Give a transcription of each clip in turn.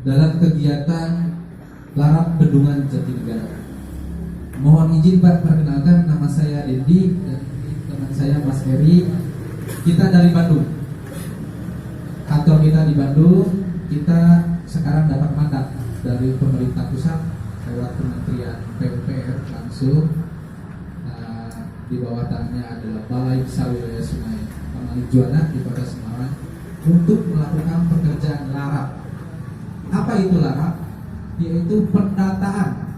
dalam kegiatan Larap Bendungan Jatinegara. Mohon izin Pak, perkenalkan, nama saya Dendi dan teman saya Mas Eri. Kita dari Bandung. Kantor kita di Bandung. Kita sekarang dapat mandat dari pemerintah pusat lewat Kementerian PUPR langsung. Di bawah tangannya adalah Balai Besar Wilayah Sungai Pamali Juwana di Kota Semarang untuk melakukan pekerjaan larap. Apa itu larap? Yaitu pendataan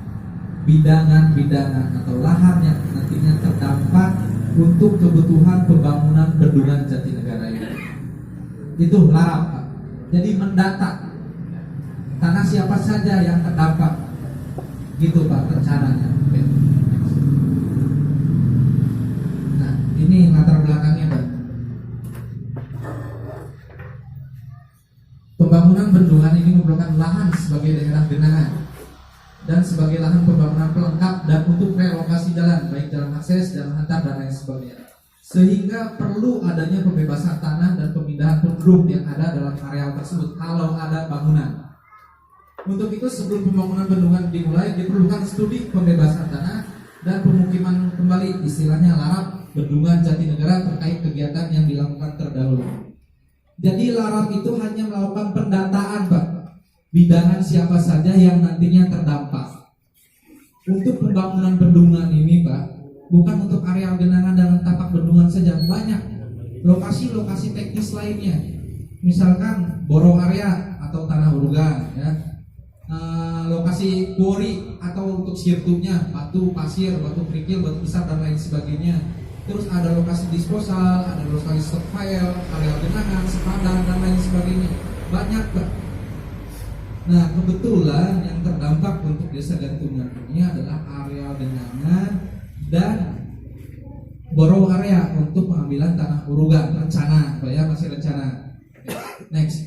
bidangan-bidangan atau lahan yang nantinya terdampak untuk kebutuhan pembangunan bendungan Jatinegara ini. Itu larap, Pak. Jadi mendata tanah siapa saja yang terdampak, gitu Pak rencananya. Nah, ini latar belakangnya Pak. Pembangunan bendungan ini merupakan lahan sebagai daerah genangan dan sebagai lahan pembangunan pelengkap dan untuk relokasi jalan, baik jalan akses, jalan antar dan lain sebagainya. Sehingga perlu adanya pembebasan tanah dan pemindahan penduduk yang ada dalam areal tersebut kalau ada bangunan. Untuk itu sebelum pembangunan bendungan dimulai diperlukan studi pembebasan tanah dan pemukiman kembali, istilahnya larap Bendungan Jatinegara terkait kegiatan yang dilakukan terdahulu. Jadi larap itu hanya melakukan pendataan Pak, bidangan siapa saja yang nantinya terdampak. Untuk pembangunan bendungan ini Pak, bukan untuk areal genangan dan tapak bendungan saja, banyak lokasi-lokasi teknis lainnya. Misalkan borong area atau tanah urugan, ya. Lokasi quarry atau untuk sirtunya, batu, pasir, batu kerikil, batu besar dan lain sebagainya. Terus ada lokasi disposal, ada lokasi stockpile, area genangan, sepadan dan lain sebagainya. Banyak Pak. Nah kebetulan yang terdampak untuk desa Gantungan ini adalah area genangan dan borong area untuk pengambilan tanah urugan rencana, Pak ya, masih rencana. Next.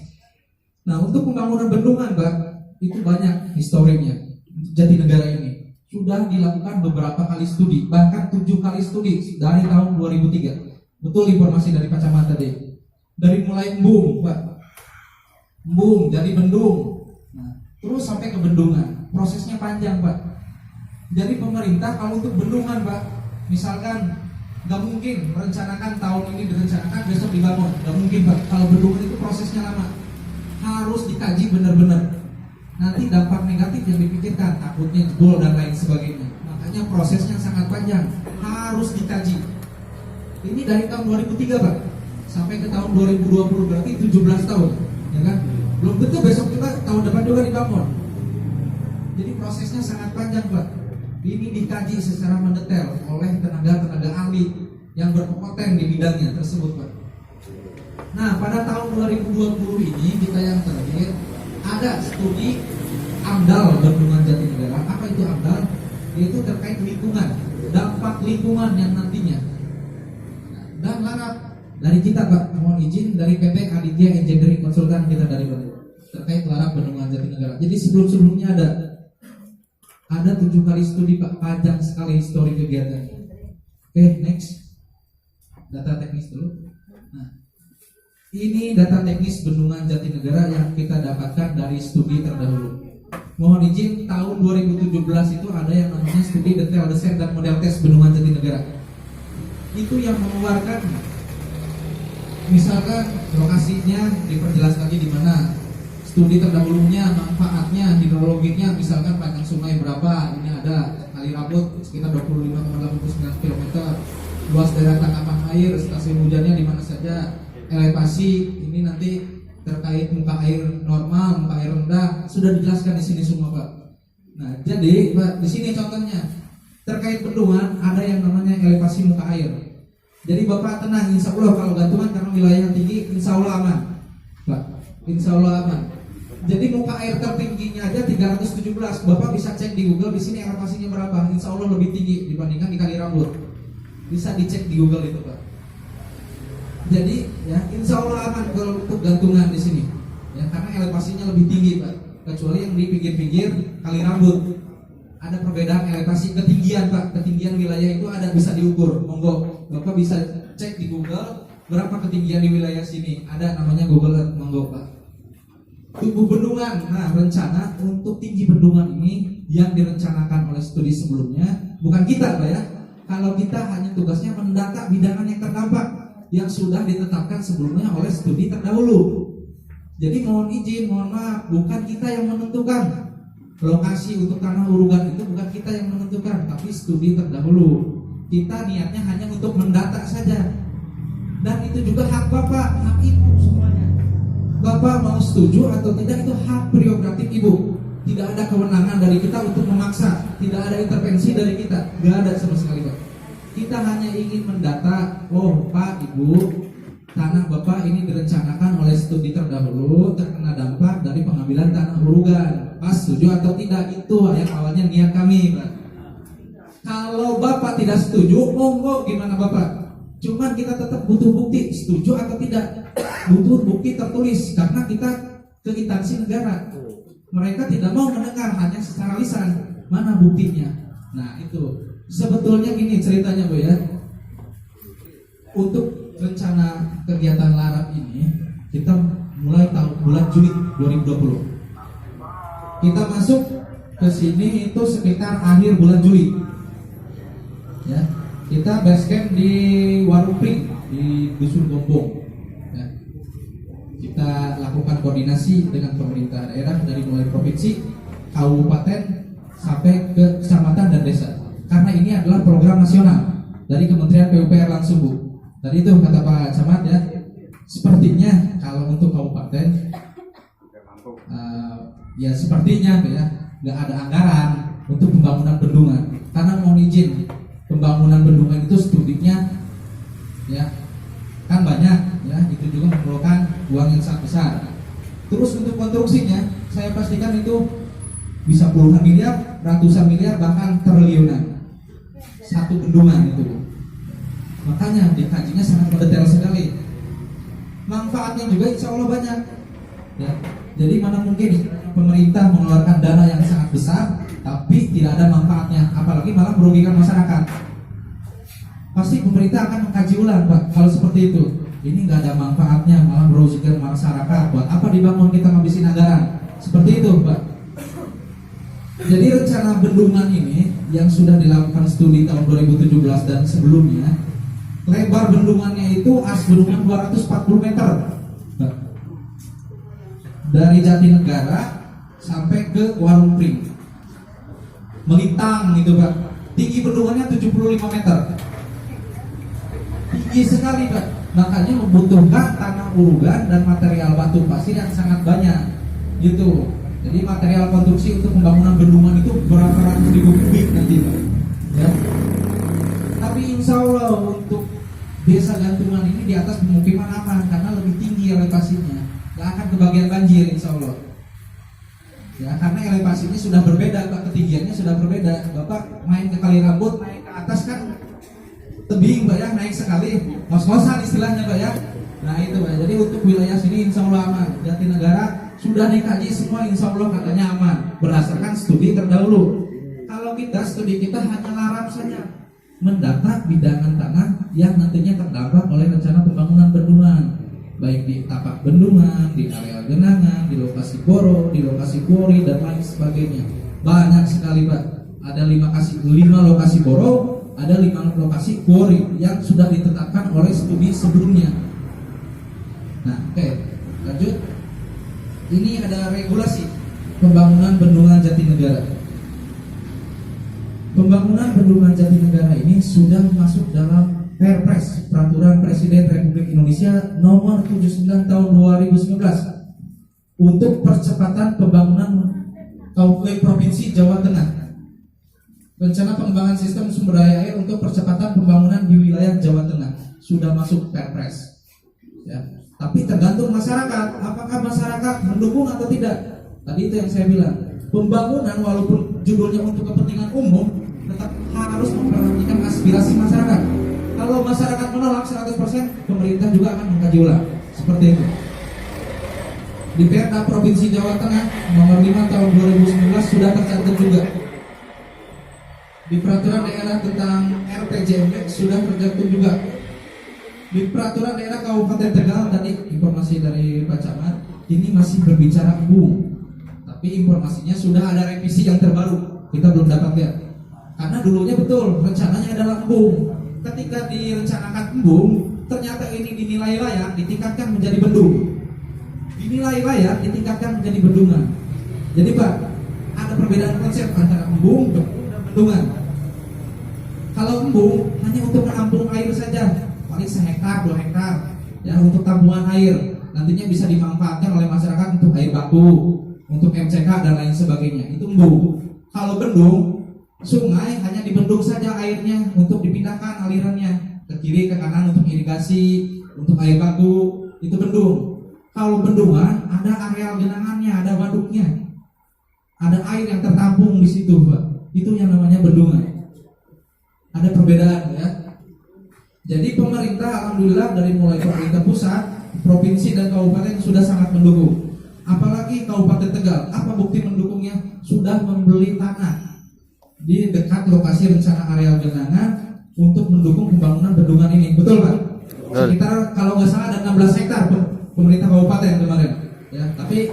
Nah untuk pembangunan bendungan Pak, itu banyak historinya. Jatinegara ini sudah dilakukan beberapa kali studi, bahkan 7 kali studi dari tahun 2003. Betul informasi dari Pak Camat tadi. Dari mulai embung, Pak, embung jadi bendung, nah, terus sampai ke bendungan. Prosesnya panjang, Pak. Jadi pemerintah kalau untuk bendungan, Pak, misalkan nggak mungkin merencanakan tahun ini direncanakan besok dibangun, nggak mungkin, Pak. Kalau bendungan itu prosesnya lama, harus dikaji benar-benar. Nanti dampak negatif yang dipikirkan, takutnya jebol dan lain sebagainya. Makanya prosesnya sangat panjang, harus dikaji. Ini dari tahun 2003 Pak sampai ke tahun 2020, berarti 17 tahun, ya kan? Belum tentu besok juga tahun depan juga dibangun. Jadi prosesnya sangat panjang Pak. Ini dikaji secara mendetail oleh tenaga-tenaga ahli yang berkompeten di bidangnya tersebut Pak. Nah pada tahun 2020 ini kita yang terakhir ada studi AMDAL Bendungan Jatinegara. Apa itu AMDAL? Yaitu terkait lingkungan, dampak lingkungan yang nantinya. Dan larap dari kita Pak, mohon izin dari PT Aditya Engineering Konsultan kita dari Bandung terkait larap Bendungan Jatinegara. Jadi sebelum-sebelumnya ada 7 kali studi Pak, panjang sekali histori kegiatan. Oke, next. Data teknis dulu. Nah, ini data teknis Bendungan Jatinegara yang kita dapatkan dari studi terdahulu. Mohon izin, tahun 2017 itu ada yang namanya studi detail desain dan model tes Bendungan Jatinegara. Itu yang mengeluarkan, misalkan lokasinya diperjelas lagi di mana, studi terdahulunya, manfaatnya, hidrologinya, misalkan panjang sungai berapa, ini ada kali Rambut sekitar 25,89 km, luas daerah tangkapan air, stasiun hujannya di mana saja, elevasi ini nanti terkait muka air normal, muka air rendah sudah dijelaskan di sini semua Pak. Nah jadi Pak di sini contohnya terkait bendungan ada yang namanya elevasi muka air. Jadi Bapak tenang, insya Allah kalau Gantungan karena wilayah yang tinggi, insya Allah aman Pak, insya Allah aman. Jadi muka air tertingginya aja 317, Bapak bisa cek di Google di sini elevasinya berapa, insya Allah lebih tinggi dibandingkan di Kali Rambut. Bisa dicek di Google itu Pak. Jadi ya insya Allah aman kalau untuk Gantungan di sini, ya karena elevasinya lebih tinggi Pak. Kecuali yang di pinggir-pinggir Kali Rambut ada perbedaan elevasi ketinggian Pak. Ketinggian wilayah itu ada bisa diukur. Monggo Bapak bisa cek di Google berapa ketinggian di wilayah sini. Ada namanya Google Earth, monggo Pak. tubuh bendungan. Nah, rencana untuk tinggi bendungan ini yang direncanakan oleh studi sebelumnya bukan kita, Pak ya. Kalau kita hanya tugasnya mendata bidangan yang terdampak yang sudah ditetapkan sebelumnya oleh studi terdahulu. Jadi mohon izin, mohon maaf, bukan kita yang menentukan lokasi untuk tanah urugan, itu bukan kita yang menentukan, tapi studi terdahulu. Kita niatnya hanya untuk mendata saja. Dan itu juga hak Bapak, hak Ibu semuanya. Bapak mau setuju atau tidak itu hak prerogatif Ibu. Tidak ada kewenangan dari kita untuk memaksa, tidak ada intervensi dari kita, nggak ada sama sekali, Pak. Kita hanya ingin mendata, oh Pak, Ibu, tanah Bapak ini direncanakan oleh studi terdahulu terkena dampak dari pengambilan tanah urugan. Pas setuju atau tidak, itu yang awalnya niat kami, Pak. Kalau Bapak tidak setuju, monggo gimana Bapak. Cuman kita tetap butuh bukti, setuju atau tidak. Butuh bukti tertulis, karena kita ke instansi negara. Mereka tidak mau mendengar, hanya secara lisan. Mana buktinya? Nah itu, sebetulnya gini ceritanya Bu ya. Untuk rencana kegiatan larap ini kita mulai tahun bulan Juli 2020. Kita masuk ke sini itu sekitar akhir bulan Juli. Ya, kita base camp di Warung Pring di Dusun Gombong. Ya. Kita lakukan koordinasi dengan pemerintah daerah dari mulai provinsi, kabupaten sampai ke kecamatan dan desa. Karena ini adalah program nasional dari Kementerian PUPR langsung Bu. Tadi itu kata Pak Camat ya, sepertinya kalau untuk kabupaten ya sepertinya ya nggak ada anggaran untuk pembangunan bendungan. Karena mohon izin, pembangunan bendungan itu studinya ya kan banyak ya, itu juga memerlukan uang yang sangat besar. Terus untuk konstruksinya saya pastikan itu bisa puluhan miliar, ratusan miliar, bahkan triliunan satu bendungan itu Bu. Makanya dikajinya sangat mendetail sekali. Manfaatnya juga insya Allah banyak ya. Jadi mana mungkin pemerintah mengeluarkan dana yang sangat besar tapi tidak ada manfaatnya, apalagi malah merugikan masyarakat. Pasti pemerintah akan mengkaji ulang Pak. Kalau seperti itu, ini nggak ada manfaatnya, malah merugikan masyarakat. Buat apa dibangun, kita ngabisin anggaran? Seperti itu Pak. Jadi rencana bendungan ini yang sudah dilakukan studi tahun 2017 dan sebelumnya, lebar bendungannya itu as bendungan 240 meter dari Jatinegara sampai ke Warung Pring, melintang gitu Pak. Tinggi bendungannya 75 meter, tinggi sekali Pak. Makanya membutuhkan tanah urugan dan material batu pasir yang sangat banyak gitu. Jadi material konstruksi untuk pembangunan bendungan itu berapa ratus ribu kubik nanti Pak ya. Tapi insya Allah untuk desa gantungan ini di atas pemukiman aman karena lebih tinggi elevasinya, nggak akan kebagian banjir insya Allah. Ya karena elevasinya sudah berbeda Pak, ketinggiannya sudah berbeda. Bapak main ke Kali Rambut, naik ke atas kan tebing Pak ya, naik sekali, ngos-ngosan istilahnya Pak ya. Nah itu Pak. Jadi untuk wilayah sini insya Allah aman. Jatinegara sudah dikaji semua, insya Allah katanya aman berdasarkan studi terdahulu. Kalau kita studi kita hanya larap saja, mendata bidangan tanah yang nantinya terdampak oleh rencana pembangunan bendungan, baik di tapak bendungan, di area genangan, di lokasi boro, di lokasi kuori dan lain sebagainya. Banyak sekali Pak. Ada 5 lokasi boro, ada 5 lokasi kuori yang sudah ditetapkan oleh studi sebelumnya. Nah, oke, lanjut. Ini ada regulasi pembangunan bendungan Jatinegara. Pembangunan bendungan Jatinegara ini sudah masuk dalam Perpres, Peraturan Presiden Republik Indonesia Nomor 79 Tahun 2019 untuk percepatan pembangunan Provinsi Jawa Tengah. Rencana pengembangan sistem sumber daya air untuk percepatan pembangunan di wilayah Jawa Tengah sudah masuk Perpres. Ya. Tapi tergantung masyarakat, apakah masyarakat mendukung atau tidak. Tadi itu yang saya bilang, pembangunan walaupun judulnya untuk kepentingan umum, tetap harus memperhatikan aspirasi masyarakat. Kalau masyarakat menolak 100%, pemerintah juga akan mengkaji ulang. Seperti itu. Di Perda Provinsi Jawa Tengah Nomor 5 Tahun 2019 sudah tercantum juga. Di Peraturan Daerah tentang RPJMD sudah tercantum juga. Di Peraturan Daerah Kabupaten Tegal, tadi informasi dari Pak Camat, ini masih berbicara embung, tapi informasinya sudah ada revisi yang terbaru, kita belum dapat lihat. Karena dulunya betul rencananya adalah embung. Ketika direncanakan embung, ternyata ini dinilai layak, ditingkatkan menjadi bendung. Dinilai layak, ditingkatkan menjadi bendungan. Jadi Pak, ada perbedaan konsep antara embung dan bendungan. Kalau embung hanya untuk menampung air saja, paling 1 hektar, 2 hektar, ya untuk tampungan air. Nantinya bisa dimanfaatkan oleh masyarakat untuk air baku, untuk MCK dan lain sebagainya. Itu embung. Kalau bendung, sungai hanya dibendung saja airnya untuk dipindahkan alirannya ke kiri ke kanan untuk irigasi, untuk air baku, itu bendung. Kalau bendungan ada areal genangannya, ada waduknya, ada air yang tertampung di situ, Pak. Itu yang namanya bendungan. Ada perbedaan ya. Jadi pemerintah alhamdulillah dari mulai pemerintah pusat, provinsi dan kabupaten sudah sangat mendukung. Apalagi Kabupaten Tegal, apa bukti mendukungnya? Sudah membeli tanah di dekat lokasi rencana areal genangan untuk mendukung pembangunan bendungan ini. Betul Pak? Sekitar kalau nggak salah ada 16 hektar pemerintah kabupaten kemarin. Ya, tapi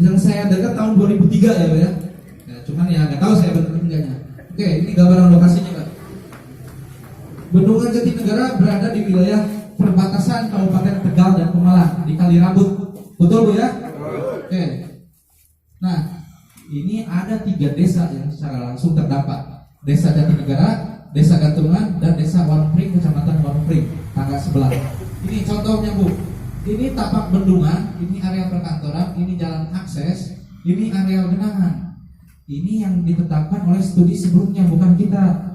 yang saya dengar tahun 2003 ya Pak ya. Ya cuman ya nggak tahu saya benar enggaknya. Oke, ini gambaran lokasinya Pak. Bendungan Jatinegara berada di wilayah perbatasan Kabupaten Tegal dan Pemalang di Kali Rambut. Betul Bu ya? Oke. Nah, ini ada 3 desa yang secara langsung terdampak. Desa Jatinegara, Desa Gantungan, dan Desa Warungpring, Kecamatan Warungpring, tangga sebelah. Ini contohnya Bu. Ini tapak bendungan, ini area perkantoran, ini jalan akses, ini area genangan. Ini yang ditetapkan oleh studi sebelumnya, bukan kita.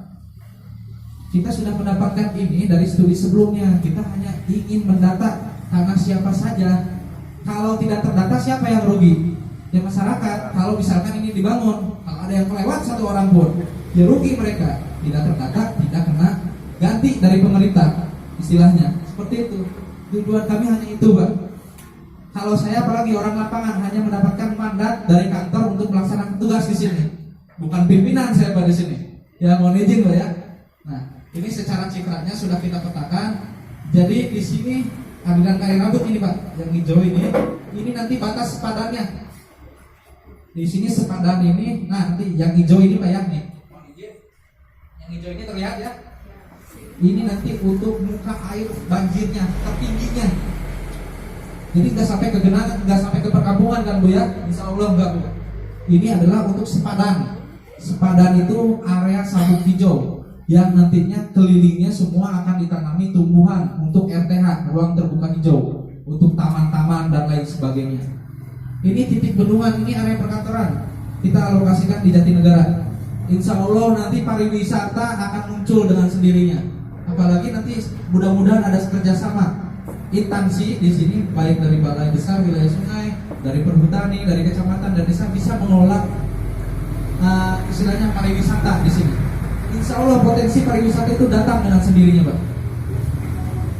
Kita sudah mendapatkan ini dari studi sebelumnya. Kita hanya ingin mendata tanah siapa saja. Kalau tidak terdata siapa yang rugi? Ya masyarakat. Kalau misalkan ini dibangun, kalau ada yang kelewat 1 orang pun, ya rugi mereka. Tidak terdata, tidak kena ganti dari pemerintah. Istilahnya seperti itu. Tujuan kami hanya itu, Pak. Kalau saya apalagi orang lapangan hanya mendapatkan mandat dari kantor untuk melaksanakan tugas di sini. Bukan pimpinan saya Pak di sini. Ya mohon izin Pak ya. Nah, ini secara citranya sudah kita petakan. Jadi di sini aliran Kali Rambut ini Pak, yang hijau ini nanti batas sepadannya. Di sini sepadan ini, nah nanti yang hijau ini Pak ya nih. Yang hijau ini terlihat ya. Ini nanti untuk muka air banjirnya, tertingginya. Jadi nggak sampai ke genangan, nggak sampai ke perkampungan kan Bu ya? Insya Allah enggak Bu. Ini adalah untuk sepadan. Sepadan itu area sabuk hijau yang nantinya kelilingnya semua akan ditanami tumbuhan untuk RTH, ruang terbuka hijau, untuk taman-taman dan lain sebagainya. Ini titik bendungan, ini area perkantoran. Kita alokasikan di Jatinegara. Insya Allah nanti pariwisata akan muncul dengan sendirinya. Apalagi nanti mudah-mudahan ada kerjasama instansi di sini, baik dari balai desa, wilayah sungai, dari perhutani, dari kecamatan dan desa bisa mengelola istilahnya pariwisata di sini. Insya Allah potensi pariwisata itu datang dengan sendirinya, Pak.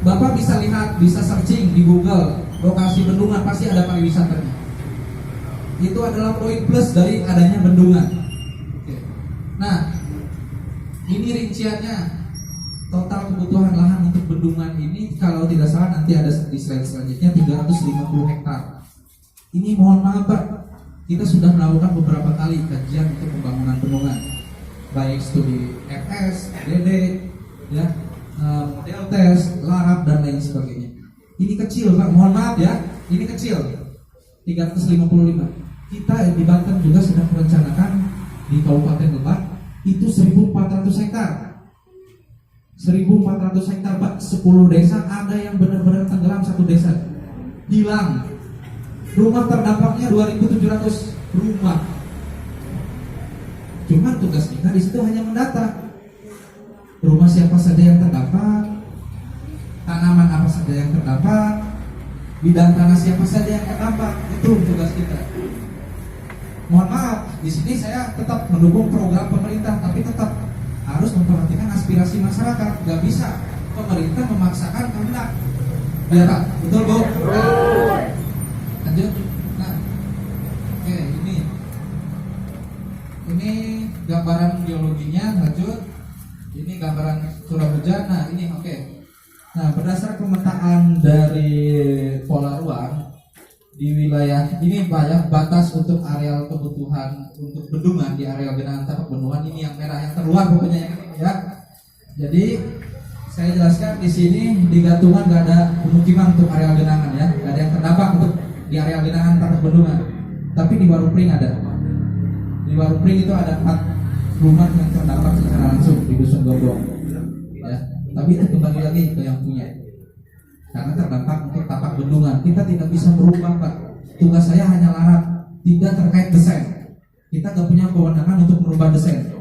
Bapak bisa lihat, bisa searching di Google lokasi bendungan, pasti ada pariwisatanya. Itu adalah poin plus dari adanya bendungan. Oke. Nah, ini rinciannya. Total kebutuhan lahan untuk bendungan ini kalau tidak salah nanti ada di slide selanjutnya 350 hektar. Ini mohon maaf Pak, kita sudah melakukan beberapa kali kajian untuk pembangunan bendungan, baik studi FS, DD, ya, model tes, larap dan lain sebagainya. Ini kecil Pak, mohon maaf ya, ini kecil 355. Kita di Banten juga sedang merencanakan di Kabupaten Lebak itu 1.400 hektar. 1.400 hektar Pak, 10 desa ada yang benar-benar tenggelam, 1 desa hilang. Rumah terdampaknya 2.700 rumah. Cuman tugas kita di situ hanya mendata rumah siapa saja yang terdampak, tanaman apa saja yang terdampak, bidang tanah siapa saja yang terdampak. Itu tugas kita. Mohon maaf, di sini saya tetap mendukung program pemerintah, tapi tetap harus memperhatikan aspirasi masyarakat. Gak bisa pemerintah memaksakan kehendak. Ya Pak, betul Bu? Lanjut. Nah, oke, ini gambaran geologinya. Lanjut. Ini gambaran curah hujan. Nah ini oke. Nah berdasar pemetaan dari pola ruang, di wilayah ini Pak ya, batas untuk areal kebutuhan untuk bendungan di areal genangan tapak bendungan ini yang merah yang terluar pokoknya yang ini ya. Jadi saya jelaskan di sini di Gatungan nggak ada pemukiman untuk areal genangan ya, nggak ada yang terdampak untuk di areal genangan tapak bendungan. Tapi di Warupring ada. Di Warupring itu ada 4 rumah yang terdampak secara langsung di Dusun Gondong. Ya, tapi itu kembali lagi ke yang punya. Karena terdampak untuk tapak bendungan, kita tidak bisa merubah Pak. Tugas saya hanya larang, tidak terkait desain. Kita nggak punya kewenangan untuk merubah desain.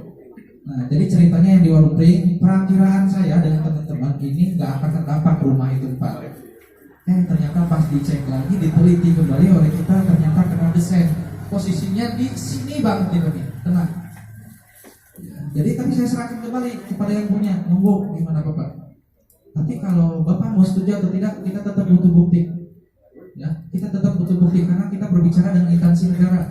Nah, jadi ceritanya yang di Warupring, perakiraan saya dengan teman-teman ini nggak akan terdampak rumah itu Pak. Ternyata pas dicek lagi, diteliti kembali oleh kita, ternyata kena desain. Posisinya di sini banget gitu nih, tenang. Jadi tadi saya serahkan kembali kepada yang punya, monggo gimana Bapak. Tapi kalau Bapak mau setuju atau tidak, kita tetap butuh bukti. Ya, kita tetap butuh bukti karena kita berbicara dengan instansi negara.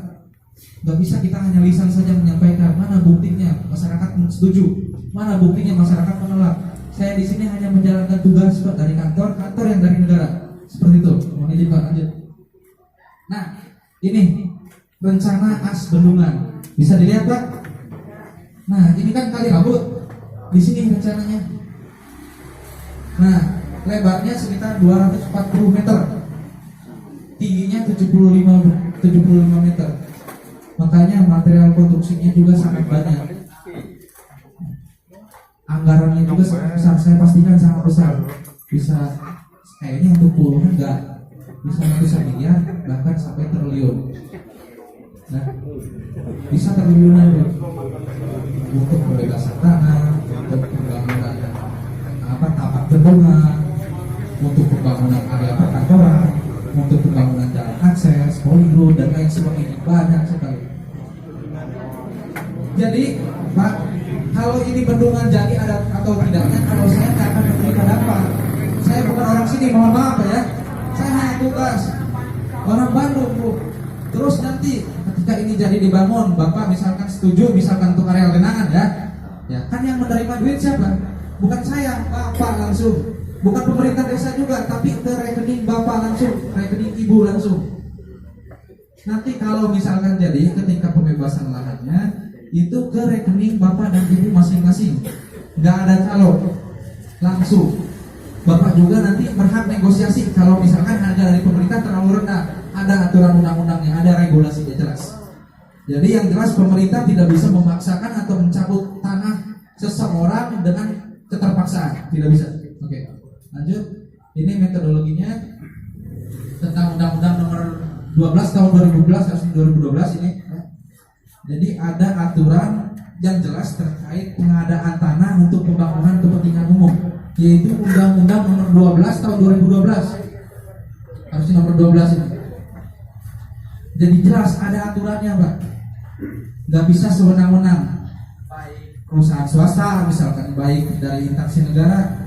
Gak bisa kita hanya lisan saja menyampaikan. Mana buktinya masyarakat setuju, mana buktinya masyarakat menolak. Saya di sini hanya menjalankan tugas Pak dari kantor yang dari negara. Seperti itu. Mohon izin Pak, lanjut. Nah, ini rencana as bendungan. Bisa dilihat Pak. Nah, ini kan kali rambut. Di sini rencananya. Nah, lebarnya sekitar 240 meter, tingginya 75 meter. Makanya material konstruksinya juga sangat banyak. Anggarannya juga sangat besar, saya pastikan sangat besar. Bisa kayaknya untuk puluhan enggak, bisa ratusan miliar, bahkan sampai triliun. Nah, bisa triliunan untuk pembebasan tanah, untuk pembangunan tapak bendungan, untuk pembangunan area perkantoran, untuk pembangunan jalan akses, poliron dan lain sebagainya, banyak sekali. Jadi Pak, kalau ini bendungan jadi ada atau tidaknya, kalau saya nggak akan memberikan dampak. Saya bukan orang sini, mohon maaf ya. Saya hanya tugas orang Bandung Bu. Terus nanti ketika ini jadi dibangun, Bapak misalkan setuju, misalkan untuk areal genangan ya kan yang menerima duit siapa? Bukan saya, Bapak langsung. Bukan pemerintah desa juga, tapi ke rekening Bapak langsung, rekening Ibu langsung. Nanti kalau misalkan jadi ketika pembebasan lahannya, itu ke rekening Bapak dan Ibu masing-masing. Nggak ada calo, langsung. Bapak juga nanti berhak negosiasi kalau misalkan harga dari pemerintah terlalu rendah. Ada aturan undang-undangnya, ada regulasinya jelas. Jadi yang jelas pemerintah tidak bisa memaksakan atau mencabut tanah seseorang dengan keterpaksaan, tidak bisa. Oke, lanjut. Ini metodologinya tentang Undang-Undang Nomor 12 Tahun 2012 versi 2012 ini. Jadi ada aturan yang jelas terkait pengadaan tanah untuk pembangunan kepentingan umum, yaitu Undang-Undang Nomor 12 Tahun 2012. Harusnya nomor 12 ini. Jadi jelas ada aturannya, Pak. Gak bisa sewenang-wenang. Perusahaan swasta misalkan, baik dari instansi negara,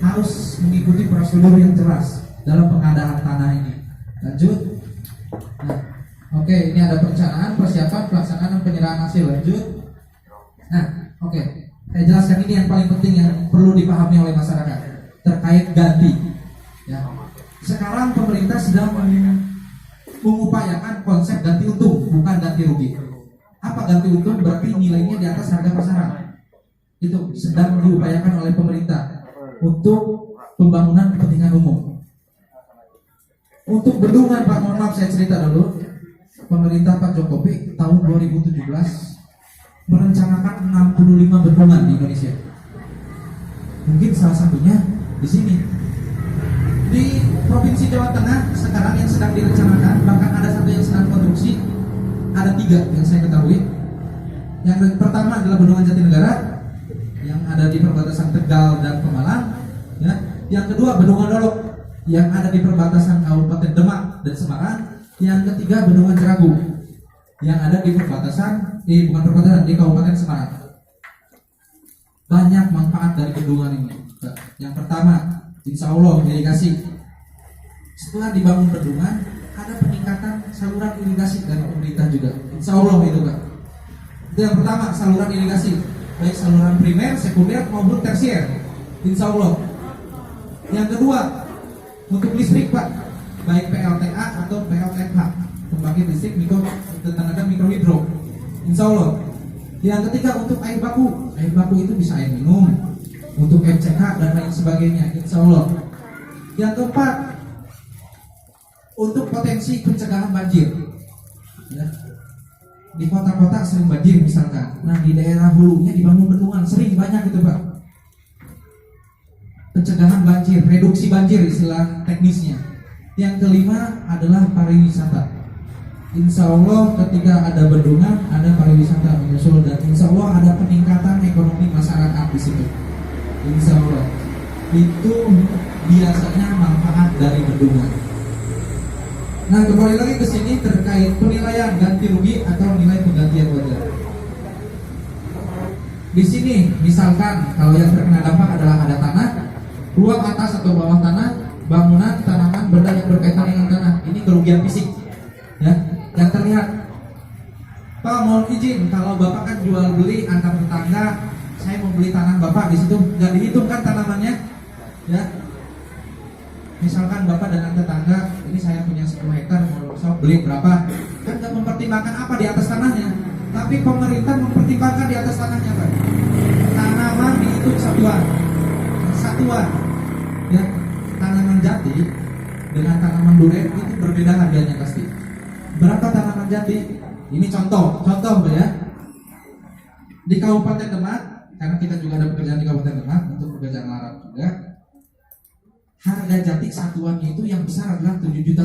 harus mengikuti prosedur yang jelas dalam pengadaan tanah ini. Lanjut. Nah, oke, ini ada perencanaan, persiapan, pelaksanaan, dan penyerahan hasil. Lanjut. Nah, oke, saya jelaskan ini yang paling penting yang perlu dipahami oleh masyarakat terkait ganti. Ya. Sekarang pemerintah sedang mengupayakan konsep ganti untung, bukan ganti rugi. Apa ganti untung? Berarti nilainya di atas harga pasaran. Itu sedang diupayakan oleh pemerintah untuk pembangunan kepentingan umum. Untuk bendungan Pak, mohon maaf saya cerita dulu. Pemerintah Pak Jokowi tahun 2017 merencanakan 65 bendungan di Indonesia. Mungkin salah satunya di sini. Di Provinsi Jawa Tengah sekarang yang sedang direncanakan, bahkan ada satu yang sedang konstruksi. Ada 3 yang saya ketahui. Yang pertama adalah Bendungan Jatinegara yang ada di perbatasan Tegal dan Pemalang. Ya. Yang kedua Bendungan Dolok yang ada di perbatasan Kabupaten Demak dan Semarang. Yang ketiga Bendungan Ceragu yang ada di perbatasan, bukan perbatasan, di Kabupaten Semarang. Banyak manfaat dari bendungan ini. Yang pertama, insya Allah irigasi. Setelah dibangun bendungan, ada peningkatan saluran irigasi dari pemerintah juga. Insya Allah itu Pak. Itu yang pertama, saluran irigasi, baik saluran primer, sekunder maupun tersier. Insya Allah. Yang kedua, untuk listrik Pak. baik PLTA atau PLTH, pembangkit listrik tenaga mikrohidro. Insya Allah. Yang ketiga untuk air baku itu bisa air minum, untuk MCH dan lain sebagainya. Insya Allah. Yang keempat untuk potensi pencegahan banjir. Ya. Di kota-kota sering banjir misalkan. Nah di daerah hulunya dibangun bendungan, sering banyak itu Pak. Pencegahan banjir, reduksi banjir istilah teknisnya. Yang kelima adalah pariwisata. Insya Allah ketika ada bendungan, ada pariwisata menyusul, dan insya Allah ada peningkatan ekonomi masyarakat di situ. Insya Allah itu biasanya manfaat dari bendungan. Nah kembali lagi ke sini terkait penilaian ganti rugi atau nilai penggantian wajar. Di sini misalkan kalau yang terkena dampak adalah ada tanah, ruang atas atau bawah tanah, bangunan, tanaman, benda yang berkaitan dengan tanah. Ini kerugian fisik, ya, yang terlihat. Pak mohon izin, kalau Bapak kan jual beli antar tetangga, saya mau beli tanah Bapak, di situ nggak dihitung kan tanamannya, ya. Misalkan Bapak dengan tetangga, ini saya punya 10 hektar, mau beli berapa? Kan nggak mempertimbangkan apa di atas tanahnya, tapi pemerintah mempertimbangkan di atas tanahnya Pak. Tanaman dihitung satuan, ya. Tanaman jati dengan tanaman duren itu berbeda harganya pasti. Berapa tanaman jati? Ini contoh ya. Di Kabupaten Demak, karena kita juga ada pekerjaan di Kabupaten Demak untuk pekerjaan larang juga. Harga jati satuannya itu yang besar adalah 7,5 juta.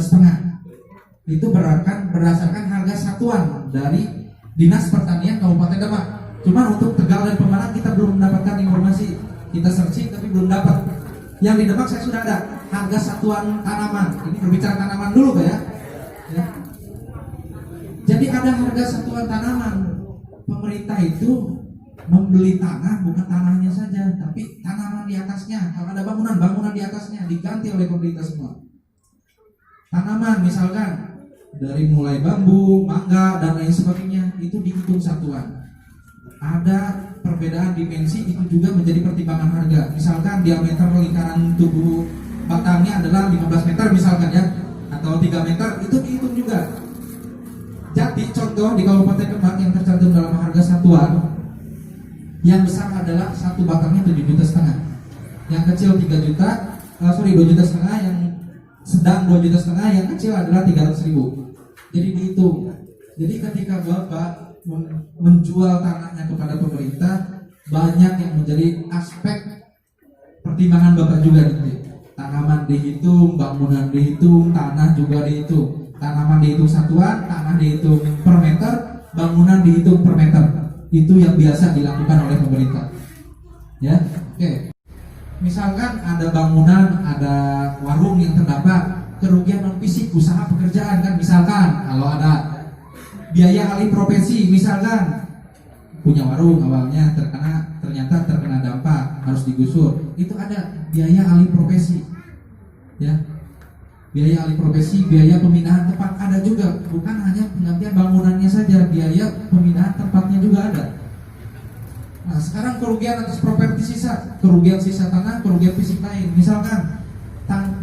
Itu berdasarkan harga satuan dari Dinas Pertanian Kabupaten Demak. Cuma untuk Tegal dan Pemalang kita belum mendapatkan informasi. Kita searching tapi belum dapat. Yang di Demak saya sudah ada harga satuan tanaman. Ini berbicara tanaman dulu Pak ya. Jadi ada harga satuan tanaman. Pemerintah itu membeli tanah, bukan tanahnya saja, tapi tanaman di atasnya. Kalau ada bangunan di atasnya diganti oleh pemerintah semua. Tanaman misalkan dari mulai bambu, mangga dan lain sebagainya itu dihitung satuan. Ada perbedaan dimensi itu juga menjadi pertimbangan harga. Misalkan diameter lingkaran tubuh batangnya adalah 15 meter misalkan ya, atau 3 meter, itu dihitung juga. Jati contoh di Kabupaten Demak yang tercantum dalam harga satuan, yang besar adalah satu batangnya 7,5 juta, yang kecil 2,5 juta, yang sedang 2,5 juta, yang kecil adalah 300.000. Jadi dihitung. Jadi ketika Bapak menjual tanahnya kepada pemerintah, banyak yang menjadi aspek pertimbangan Bapak juga nanti. Tanaman dihitung, bangunan dihitung, tanah juga dihitung. Tanaman dihitung satuan, tanah dihitung per meter, bangunan dihitung per meter. Itu yang biasa dilakukan oleh pemerintah. Ya, oke. Misalkan ada bangunan, ada warung yang terdampak, kerugian non fisik usaha pekerjaan kan, misalkan kalau ada biaya alih profesi, misalkan punya warung awalnya ternyata terkena dampak harus digusur, itu ada biaya alih profesi, ya. Biaya alih profesi, biaya pemindahan tempat ada juga, bukan hanya penggantian bangunannya saja, biaya pemindahan tempatnya juga ada. Nah sekarang kerugian atas properti sisa, kerugian sisa tanah, kerugian fisik lain. Misalkan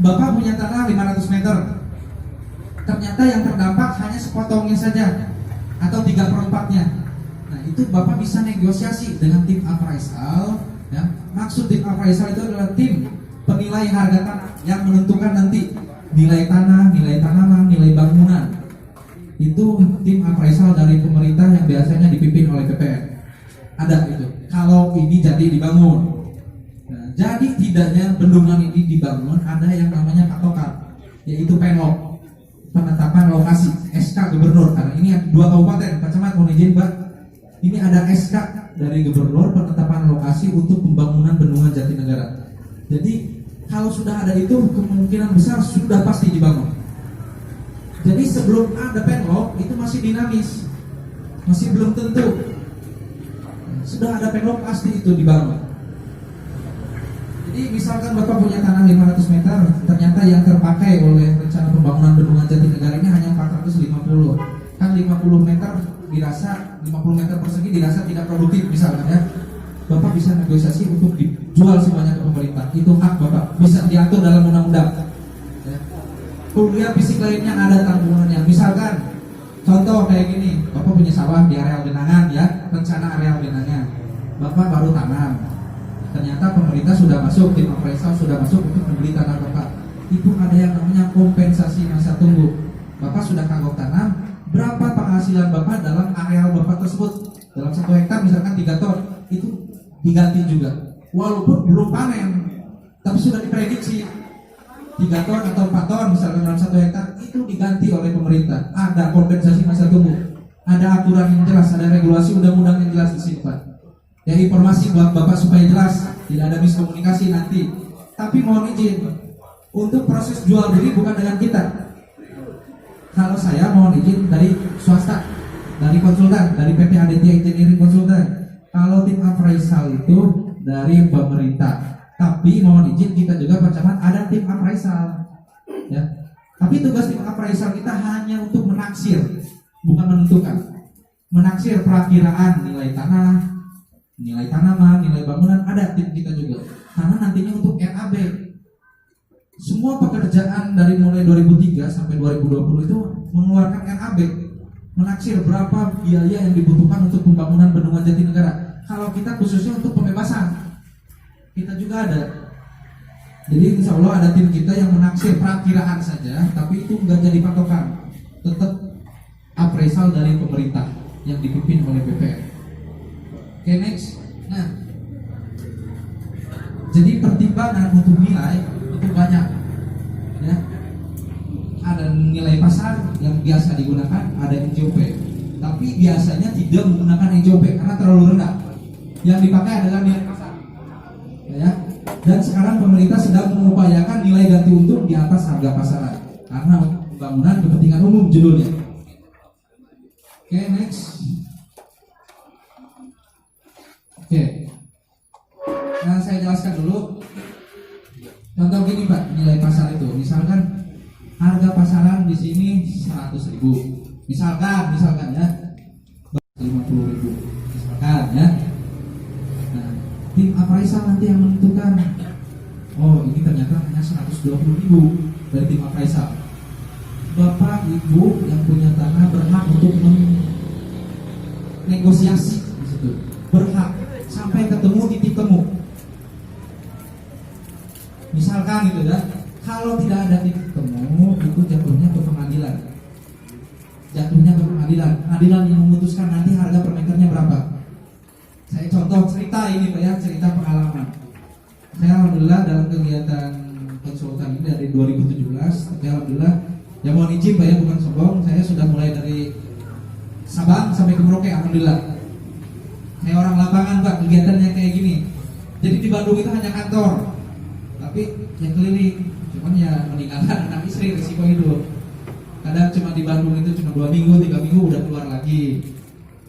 Bapak punya tanah 500 meter, ternyata yang terdampak hanya sepotongnya saja atau 3/4-nya. Nah itu Bapak bisa negosiasi dengan tim appraisal, ya. Maksud tim appraisal itu adalah tim penilai harga tanah yang menentukan nanti nilai tanah, nilai tanaman, nilai bangunan. Itu tim appraisal dari pemerintah yang biasanya dipimpin oleh PPN. Ada itu. Kalau ini jadi dibangun. Nah, jadi tidaknya bendungan ini dibangun, ada yang namanya patokan, yaitu PENLOK, penetapan lokasi, SK Gubernur. Karena ini ada 2 kabupaten, Pak Camat mohon izin Pak. Ini ada SK dari Gubernur penetapan lokasi untuk pembangunan bendungan Jatinegara. Jadi kalau sudah ada itu, kemungkinan besar sudah pasti dibangun. Jadi sebelum ada PENLOK itu masih dinamis, masih belum tentu. Sudah ada PENLOK pasti itu dibangun. Jadi misalkan Bapak punya tanah 500 meter, ternyata yang terpakai oleh rencana pembangunan bendungan Jatinegara ini hanya 450. Kan 50 meter dirasa, 50 meter persegi dirasa tidak produktif misalkan ya. Bapak bisa negosiasi untuk dijual semuanya ke pemerintah. Itu hak Bapak, bisa diatur dalam undang-undang. Ya. kerugian fisik lainnya ada tanggungannya. Misalkan contoh kayak gini, Bapak punya sawah di areal genangan ya, rencana areal genangan. Bapak baru tanam. Ternyata pemerintah sudah masuk, tim appraisal sudah masuk untuk membeli tanah Bapak. Itu ada yang namanya kompensasi masa tunggu. Bapak sudah kagok tanam, berapa penghasilan Bapak dalam areal Bapak tersebut? Dalam 1 hektar misalkan 3 ton, itu diganti juga. Walaupun belum panen, tapi sudah diprediksi 3 ton atau 4 ton misalkan dalam 1 hektar, itu diganti oleh pemerintah. Ada kompensasi masa tunggu, ada aturan yang jelas, ada regulasi undang-undang yang jelas di sini Pak. Ya, informasi buat Bapak supaya jelas, tidak ada miskomunikasi nanti. Tapi mohon izin, untuk proses jual beli bukan dengan kita. Kalau saya mohon izin dari swasta, dari konsultan, dari PT Aditya Engineering Konsultan. Kalau tim appraisal itu dari pemerintah. Tapi mohon izin kita juga Pak Camat ada tim appraisal. Ya. Tapi tugas tim appraisal kita hanya untuk menaksir, bukan menentukan. Menaksir perakiraan nilai tanah, nilai tanaman, nilai bangunan, ada tim kita juga. Karena nantinya untuk RAB, semua pekerjaan dari mulai 2003 sampai 2020 itu mengeluarkan RAB, menaksir berapa biaya yang dibutuhkan untuk pembangunan bendungan Jatinegara. Kalau kita khususnya untuk pembebasan, kita juga ada. Jadi insya Allah ada tim kita yang menaksir perakiraan saja, tapi itu nggak jadi patokan, tetap appraisal dari pemerintah yang dipimpin oleh BPR. Oke, next. Nah, jadi pertimbangan untuk nilai itu banyak, ya. Ada nilai pasar yang biasa digunakan, ada NJOP, tapi biasanya tidak menggunakan NJOP karena terlalu rendah. Yang dipakai adalah nilai pasar, ya. Dan sekarang pemerintah sedang mengupayakan nilai ganti untung di atas harga pasaran karena pembangunan kepentingan umum judulnya. Oke, next. Oke. Nah, saya jelaskan dulu. Contoh gini Pak, nilai pasar itu. Misalkan harga pasaran di sini 100.000. Misalkan ya. 50.000. Misalkan ya. Nah, tim appraisal nanti yang menentukan. Oh, ini ternyata hanya 120.000 dari tim appraisal. Bapak Ibu yang punya tanah berhak untuk negosiasi di situ. Berhak sampai ketemu titik temu. Misalkan gitu ya, kalau tidak ada titik temu, itu jatuhnya ke pengadilan. Pengadilan yang memutuskan nanti harga per meternya berapa. Saya contoh cerita ini Pak ya, cerita pengalaman. Saya alhamdulillah dalam kegiatan konsultan ini dari 2017, tapi alhamdulillah, ya mohon izin Pak ya, bukan sombong, saya sudah mulai dari Sabang sampai ke Merauke, alhamdulillah. Saya orang lapangan Pak, kegiatannya kayak gini. Jadi di Bandung itu hanya kantor, tapi yang keliling, cuman ya meninggalkan anak istri, risiko hidup. Kadang cuma di Bandung itu cuma 2 minggu, 3 minggu udah keluar lagi.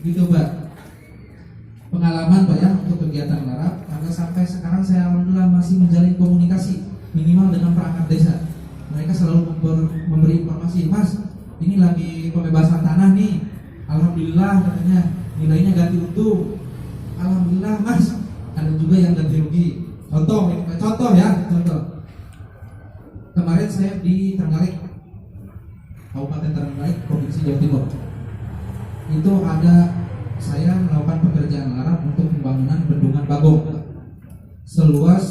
Gitu Pak. Pengalaman Pak ya untuk kegiatan larap, karena sampai sekarang saya alhamdulillah masih menjalin komunikasi minimal dengan perangkat desa. Mereka selalu memberi informasi, Mas, ini lagi pembebasan tanah nih. Alhamdulillah katanya nilainya ganti untung. Alhamdulillah Mas, ada juga yang ganti rugi. Contoh ya. Kemarin saya di Trenggalek, Kabupaten Trenggalek, Provinsi Jawa Timur. Itu ada saya melakukan pekerjaan larap untuk pembangunan bendungan Bagong. Seluas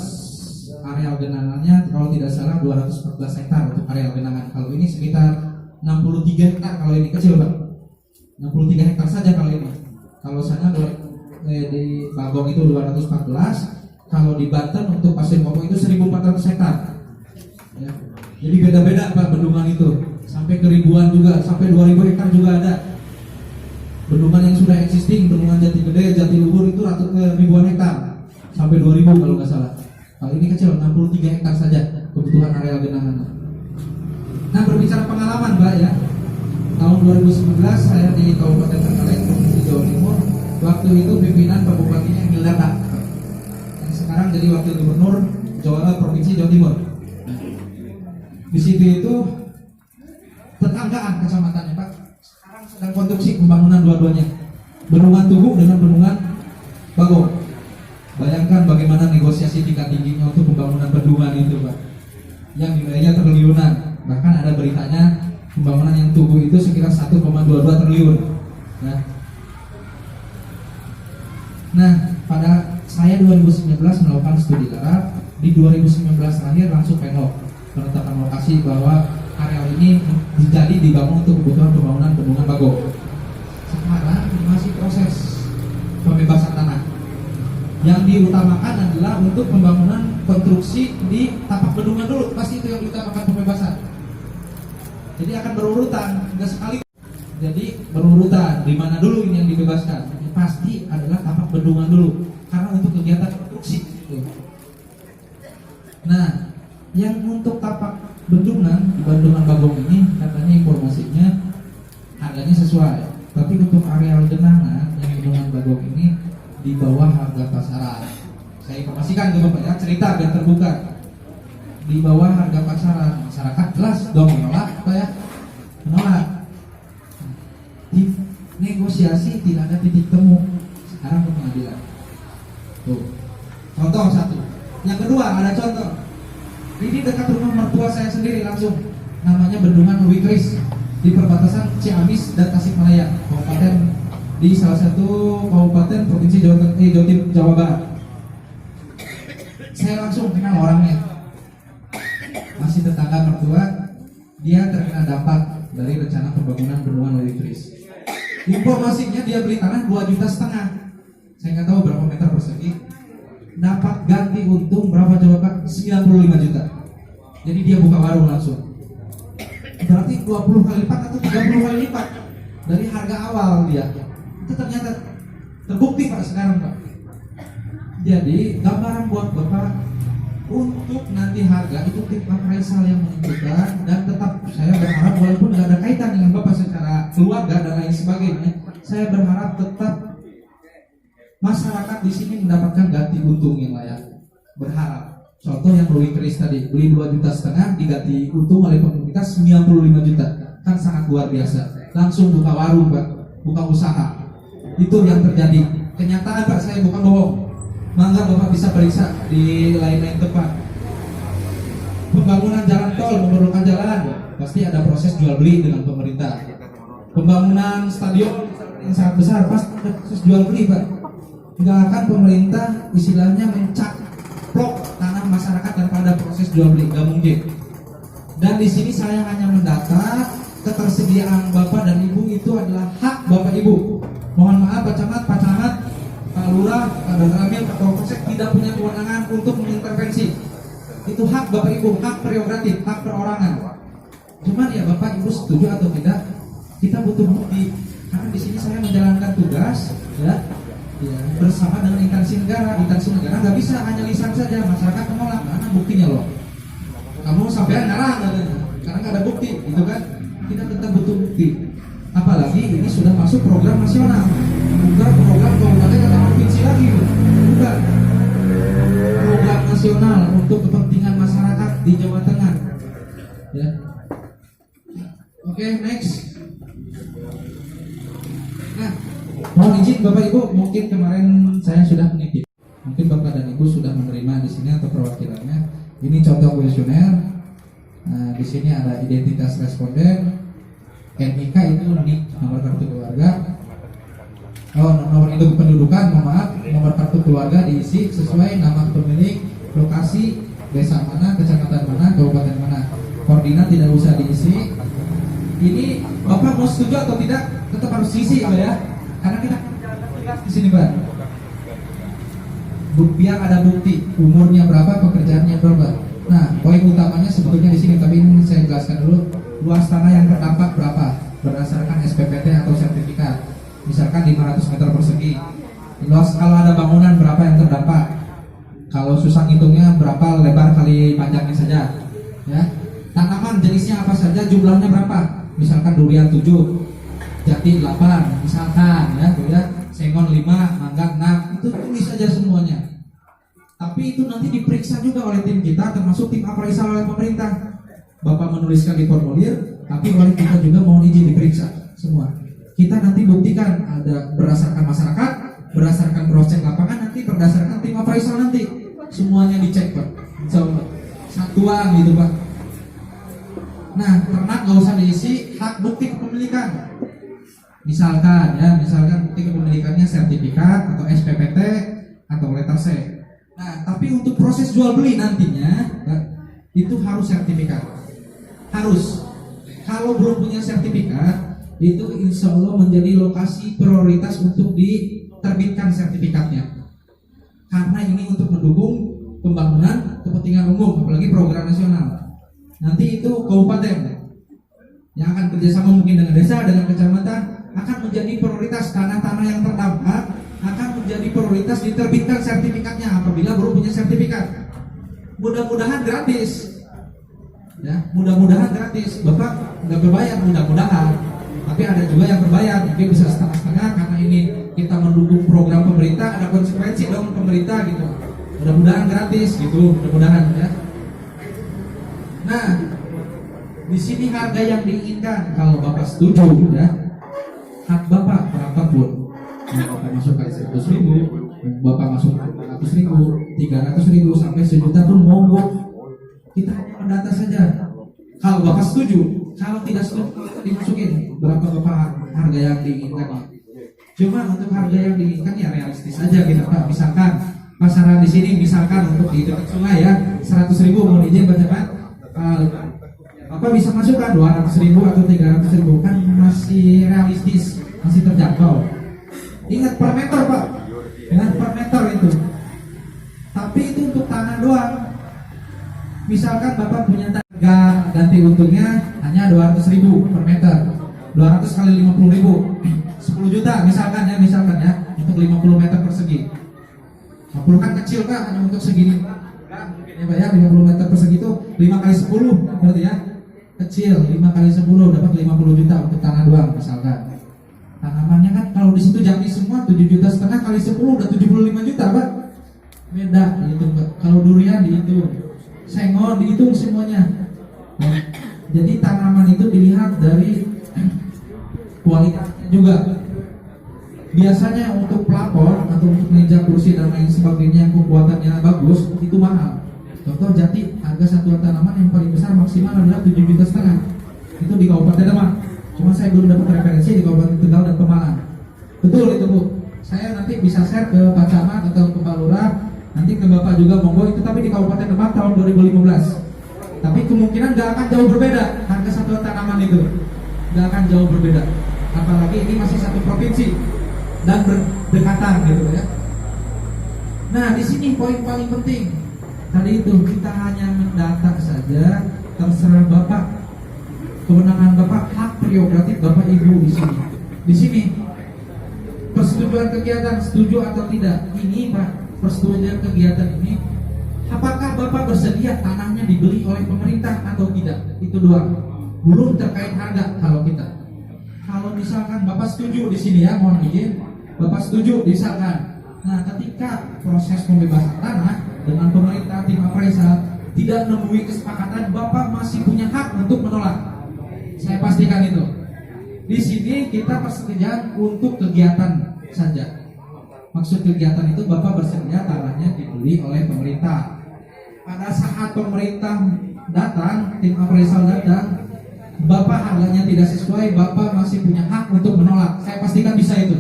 areal genangannya kalau tidak salah 214 hektar untuk areal genangan. Kalau ini sekitar 63 hektar kalau ini kecil Pak. 63 hektar saja kalau ini. Kalau sana di Bagong itu 214. Kalau di Banten untuk Pasir Kopo itu 1.400 hektar. Ya. Jadi beda-beda Pak bendungan itu. Sampai ke ribuan juga, sampai 2.000 hektar juga ada. Bendungan yang sudah existing, bendungan Jatigede, Jatiluhur itu ribuan hektar. Sampai 2.000 kalau nggak salah. Kalau ini kecil, 63 hektar saja kebutuhan areal genangan. Nah, berbicara pengalaman Pak ya. Tahun 2019 saya di Kabupaten Trenggalek, Provinsi Jawa Timur. Waktu itu pimpinan Pak Bupatinya Emil Data. Sekarang jadi wakil gubernur Provinsi Jawa Timur. Di situ itu tetanggaan kecamatannya Pak. Sekarang sedang konstruksi pembangunan dua-duanya. Bendungan Tugu dengan bendungan Bagong. Bayangkan bagaimana negosiasi tingkat tingginya untuk pembangunan bendungan itu Pak. Yang nilainya triliunan. Bahkan ada beritanya pembangunan yang tumbuh itu sekitar 1,22 triliun. Nah, pada saya 2019 melakukan studi garap, di 2019 akhir langsung penlok penetapan lokasi bahwa areal ini jadi dibangun untuk kebutuhan pembangunan bendungan Bagong. Sekarang masih proses pembebasan tanah. Yang diutamakan adalah untuk pembangunan konstruksi di tapak bendungan dulu, pasti itu yang diutamakan pembebasan. Jadi akan berurutan, enggak sekali. Jadi berurutan, di mana dulu ini yang dibebaskan? Pasti adalah tapak bendungan dulu, karena untuk kegiatan konstruksi. Nah, yang untuk tapak bendungan di Bendungan Bagong ini katanya informasinya harganya sesuai, tapi untuk areal genangan yang Bendungan Bagong ini di bawah harga pasaran. Saya informasikan ke Bapak ya, cerita biar terbuka. Di bawah harga pasaran, masyarakat jelas dong menolak, Pak ya, menolak. Di negosiasi tidak ada titik temu, sekarang ke pengadilan. Tuh, contoh satu. Yang kedua ada contoh. Ini dekat rumah mertua saya sendiri langsung, namanya Bendungan Louis Kris di perbatasan Ciamis dan Tasikmalaya, kabupaten di salah satu kabupaten provinsi Jawa Barat. Saya langsung kenal orangnya, masih tetangga mertua. Dia terkena dampak dari rencana pembangunan Bendungan Louis Kris. Informasinya dia beli tanah 2,5 juta. Saya nggak tahu berapa meter persegi. Dapat ganti untung berapa coba Pak? 95 juta. Jadi dia buka warung langsung. Berarti 20 kali lipat atau 30 kali lipat dari harga awal dia. Itu ternyata terbukti Pak sekarang Pak. Jadi gambaran buat Bapak untuk nanti harga itu tim appraisal yang menentukan, dan tetap saya berharap walaupun nggak ada kaitan dengan Bapak secara keluarga dan lain sebagainya, saya berharap tetap masyarakat di sini mendapatkan ganti untung yang layak. Berharap. Contoh yang Louis Kris tadi, beli 2,5 juta diganti untung oleh pemerintah 95 juta. Kan sangat luar biasa. Langsung buka warung Pak, buka usaha. Itu yang terjadi. Kenyataan Pak, saya bukan bohong. Mangga Bapak bisa periksa di lain-lain tempat. Pembangunan jalan tol memerlukan jalan, pasti ada proses jual beli dengan pemerintah. Pembangunan stadion yang sangat besar, pasti ada proses jual beli Pak. Nggak akan pemerintah istilahnya mencaplok tanah masyarakat tanpa ada proses jual beli, nggak mungkin. Dan di sini saya hanya mendata ketersediaan Bapak dan Ibu itu adalah hak Bapak Ibu. Mohon maaf Pak Camat, Pak Lurah, Pak Ramil, Pak Kapolsek tidak punya kewenangan untuk mengintervensi. Itu hak Bapak Ibu, hak prerogatif, hak perorangan. Cuman ya Bapak Ibu setuju atau tidak, kita butuh bukti. Karena di sini saya menjalankan tugas, ya, bersama dengan instansi negara. Instansi negara nggak bisa hanya lisan saja, masyarakat menolak. Mana buktinya loh? Kamu sampai ngarang katanya, karena nggak ada bukti, gitu kan? Kita tetap butuh bukti. Apalagi ini sudah masuk program nasional, bukan program kabupaten atau provinsi lagi, bukan. Program nasional untuk kepentingan masyarakat di Jawa Tengah. Ya. Oke, next. Nah, mohon izin Bapak Ibu, mungkin kemarin saya sudah menitip. Mungkin Bapak dan Ibu sudah menerima di sini atau perwakilannya. Ini contoh kuesioner. Nah, di sini ada identitas responden. NIK itu nomor kartu keluarga. Nomor induk pendudukan, mohon maaf, nomor kartu keluarga diisi sesuai nama pemilik, lokasi, desa mana, kecamatan mana, kabupaten mana. Koordinat tidak usah diisi. Ini Bapak mau setuju atau tidak, tetap harus diisi Pak ya. Karena kita di sini Pak. Biar ada bukti umurnya berapa, pekerjaannya berapa. Nah, poin utamanya sebetulnya di sini, tapi ini saya jelaskan dulu. Luas tanah yang terdampak berapa berdasarkan SPPT atau sertifikat. Misalkan 500 meter persegi. Luas, kalau ada bangunan berapa yang terdampak. Kalau susah ngitungnya berapa lebar kali panjangnya saja. Ya. Tanaman jenisnya apa saja, jumlahnya berapa. Misalkan durian 7, jati 8, misalkan ya, sengon 5, mangga 6, itu tulis saja semuanya. Tapi itu nanti diperiksa juga oleh tim kita, termasuk tim appraisal oleh pemerintah. Bapak menuliskan di formulir, tapi oleh kita juga mohon izin diperiksa semua. Kita nanti buktikan ada berdasarkan masyarakat, berdasarkan proses lapangan, nanti berdasarkan tim appraisal nanti semuanya dicek Pak. So, satuan gitu Pak. Nah, ternak nggak usah diisi hak bukti kepemilikan. Misalkan bukti kepemilikannya sertifikat atau SPPT atau letter C. Nah, tapi untuk proses jual beli nantinya itu harus sertifikat. Harus. Kalau belum punya sertifikat, itu insya Allah menjadi lokasi prioritas untuk diterbitkan sertifikatnya. Karena ini untuk mendukung pembangunan kepentingan umum, apalagi program nasional. Nanti itu kabupaten yang akan kerjasama mungkin dengan desa, dengan kecamatan, akan menjadi prioritas tanah-tanah yang terdampak, akan menjadi prioritas diterbitkan sertifikatnya apabila belum punya sertifikat. Mudah-mudahan gratis. Ya, mudah-mudahan gratis. Bapak nggak berbayar, mudah-mudahan. Tapi ada juga yang berbayar, mungkin bisa setengah-setengah karena ini kita mendukung program pemerintah, ada konsekuensi dong pemerintah gitu. Mudah-mudahan gratis gitu, mudah-mudahan ya. Nah, di sini harga yang diinginkan kalau Bapak setuju ya, hak Bapak berapapun. Bapak masuk kali 100.000, Bapak masuk 500.000, 300.000 sampai 1 juta pun monggo. Kita hanya mendata saja. Kalau Bapak setuju, kalau tidak setuju dimasukin berapa Bapak harga yang diinginkan. Cuma untuk harga yang diinginkan ya realistis saja kita Pak. Misalkan pasaran di sini misalkan untuk di dekat sungai ya 100.000 mau izin Bapak. Bapak bisa masukkan 200.000 atau 300.000 kan masih realistis, masih terjangkau. Ingat per meter Pak, ingat per meter itu. Tapi itu untuk tanah doang. Misalkan Bapak punya harga ganti untungnya hanya 200.000 per meter, 200 kali 50.000, 10 juta misalkan ya untuk 50 meter persegi. 50 kan kecil Pak, hanya untuk segini. Ya Pak ya, 50 meter persegi itu 5 kali 10 berarti ya. Kecil, 5 kali 10 dapat 50 juta untuk tanah doang misalkan. Tanamannya kan kalau di situ jadi semua 7,5 juta kali 10 udah 75 juta Pak. Beda gitu Pak. Kalau durian dihitung, sengon dihitung semuanya. Nah, jadi tanaman itu dilihat dari kualitasnya juga. Biasanya untuk pelapor atau untuk meja kursi dan lain sebagainya yang kekuatannya bagus itu mahal. Contoh jati harga satuan tanaman yang paling besar maksimal adalah 7,5 juta. Itu di Kabupaten Demak. Cuma saya belum dapat referensi di Kabupaten Tegal dan Pemalang. Betul itu Bu. Saya nanti bisa share ke Pak Camat atau ke Pak Lurah. Nanti ke Bapak juga monggo itu tapi di Kabupaten Demak tahun 2015. Tapi kemungkinan gak akan jauh berbeda harga satuan tanaman itu. Gak akan jauh berbeda. Apalagi ini masih satu provinsi dan berdekatan gitu ya. Nah di sini poin paling penting. Tadi itu kita hanya mendata saja, terserah Bapak, kewenangan Bapak, hak prerogatif Bapak Ibu di sini. Di sini persetujuan kegiatan setuju atau tidak ini Pak, persetujuan kegiatan ini, apakah Bapak bersedia tanahnya dibeli oleh pemerintah atau tidak? Itu doang. Belum terkait harga kalau kita. Kalau misalkan Bapak setuju di sini ya, mohon izin, Bapak setuju misalkan. Nah, ketika proses pembebasan tanah dengan pemerintah tim appraisal tidak menemui kesepakatan, Bapak masih punya hak untuk menolak. Saya pastikan itu. Di sini kita persetujuan untuk kegiatan saja. Maksud kegiatan itu Bapak bersedia tanahnya dibeli oleh pemerintah. Pada saat pemerintah datang, tim appraisal datang, Bapak harganya tidak sesuai, Bapak masih punya hak untuk menolak. Saya pastikan bisa itu.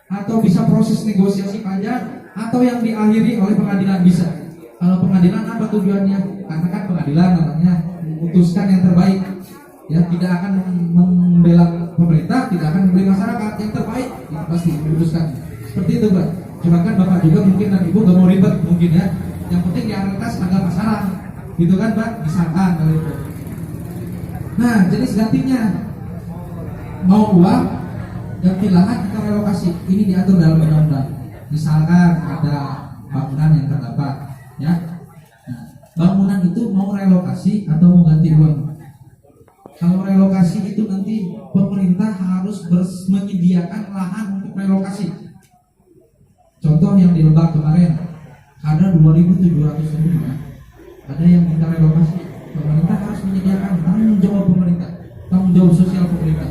Atau bisa proses negosiasi pajak, atau yang diakhiri oleh pengadilan bisa. Kalau pengadilan apa tujuannya? Karena kan pengadilan namanya memutuskan yang terbaik. Ya, tidak akan membela pemerintah, tidak akan membeli masyarakat, yang terbaik itu pasti memutuskan. Seperti itu Pak. Cuma kan Bapak juga mungkin dan Ibu gak mau ribet mungkin ya. Yang penting di atas agak masalah. Gitu kan Pak? Misalkan kalau itu. Nah, jadi gantinya mau uang ganti lahan atau relokasi ini diatur dalam undang-undang. Misalkan ada bangunan yang terdapat, ya. Nah, bangunan itu mau relokasi atau mau ganti uang. Kalau relokasi itu nanti pemerintah harus menyediakan lahan untuk relokasi. Contoh yang di Lebak kemarin ada 2.700 rumah, ada yang minta relokasi. Pemerintah harus menyediakan, tanggung jawab pemerintah, tanggung jawab sosial pemerintah.